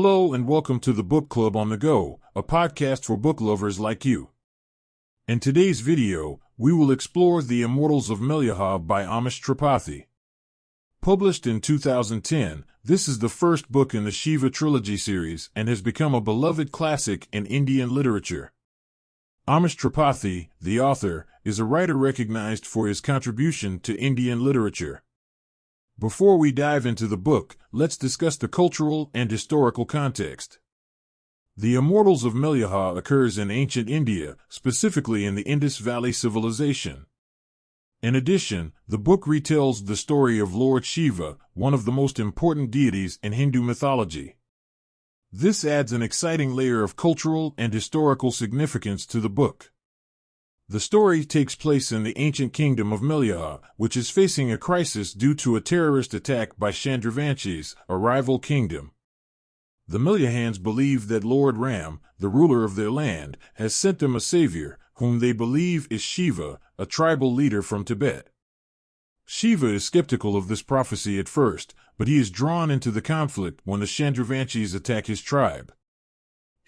Hello and welcome to the Book Club on the Go, a podcast for book lovers like you. In today's video, we will explore The Immortals of Meleagha by Amish Tripathi. Published in 2010, this is the first book in the Shiva trilogy series and has become a beloved classic in Indian literature. Amish Tripathi, the author, is a writer recognized for his contribution to Indian literature. Before we dive into the book, let's discuss the cultural and historical context. The Immortals of Meleagha occurs in ancient India, specifically in the Indus Valley civilization. In addition, the book retells the story of Lord Shiva, one of the most important deities in Hindu mythology. This adds an exciting layer of cultural and historical significance to the book. The story takes place in the ancient kingdom of Meleagha, which is facing a crisis due to a terrorist attack by Chandravanshis, a rival kingdom. The Meleaghans believe that Lord Ram, the ruler of their land, has sent them a savior, whom they believe is Shiva, a tribal leader from Tibet. Shiva is skeptical of this prophecy at first, but he is drawn into the conflict when the Chandravanshis attack his tribe.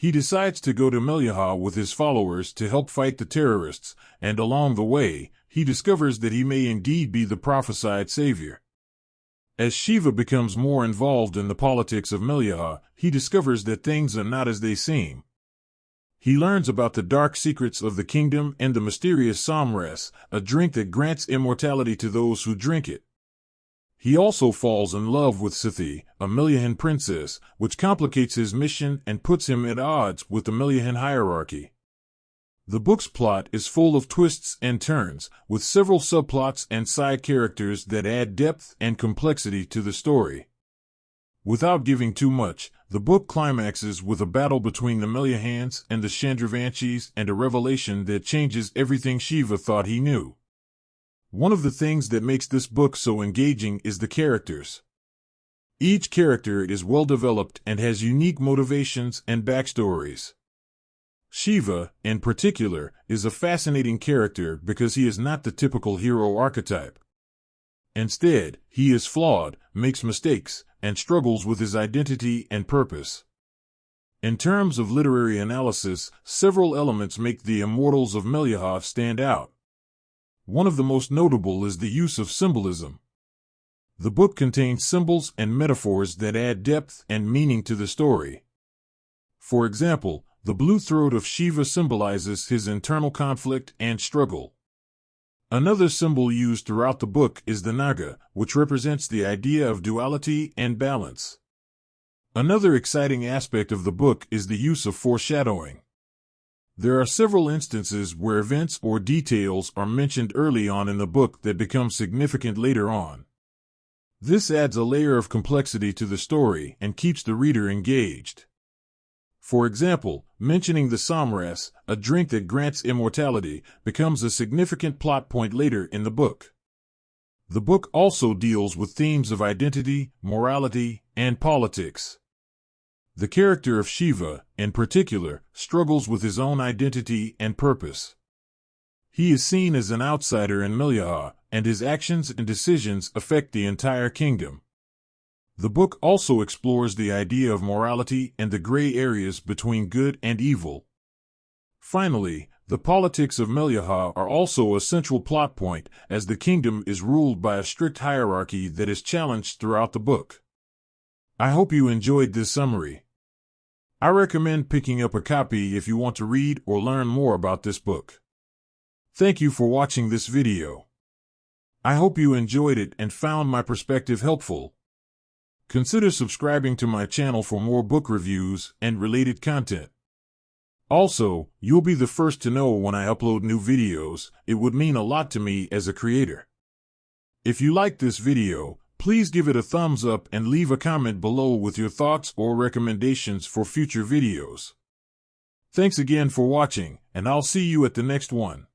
He decides to go to Meleagha with his followers to help fight the terrorists, and along the way, he discovers that he may indeed be the prophesied savior. As Shiva becomes more involved in the politics of Meleagha, he discovers that things are not as they seem. He learns about the dark secrets of the kingdom and the mysterious Samras, a drink that grants immortality to those who drink it. He also falls in love with Sithi, a Meleaghan princess, which complicates his mission and puts him at odds with the Meleaghan hierarchy. The book's plot is full of twists and turns, with several subplots and side characters that add depth and complexity to the story. Without giving too much, the book climaxes with a battle between the Meleaghans and the Chandravanshis and a revelation that changes everything Shiva thought he knew. One of the things that makes this book so engaging is the characters. Each character is well developed and has unique motivations and backstories. Shiva, in particular, is a fascinating character because he is not the typical hero archetype. Instead, he is flawed, makes mistakes, and struggles with his identity and purpose. In terms of literary analysis, several elements make The Immortals of Meleagha stand out. One of the most notable is the use of symbolism. The book contains symbols and metaphors that add depth and meaning to the story. For example, the blue throat of Shiva symbolizes his internal conflict and struggle. Another symbol used throughout the book is the Naga, which represents the idea of duality and balance. Another exciting aspect of the book is the use of foreshadowing. There are several instances where events or details are mentioned early on in the book that become significant later on. This adds a layer of complexity to the story and keeps the reader engaged. For example, mentioning the Samras, a drink that grants immortality, becomes a significant plot point later in the book. The book also deals with themes of identity, morality, and politics. The character of Shiva, in particular, struggles with his own identity and purpose. He is seen as an outsider in Meleagha, and his actions and decisions affect the entire kingdom. The book also explores the idea of morality and the gray areas between good and evil. Finally, the politics of Meleagha are also a central plot point, as the kingdom is ruled by a strict hierarchy that is challenged throughout the book. I hope you enjoyed this summary. I recommend picking up a copy if you want to read or learn more about this book. Thank you for watching this video. I hope you enjoyed it and found my perspective helpful. Consider subscribing to my channel for more book reviews and related content. Also, you'll be the first to know when I upload new videos. It would mean a lot to me as a creator. If you liked this video, please give it a thumbs up and leave a comment below with your thoughts or recommendations for future videos. Thanks again for watching, and I'll see you at the next one.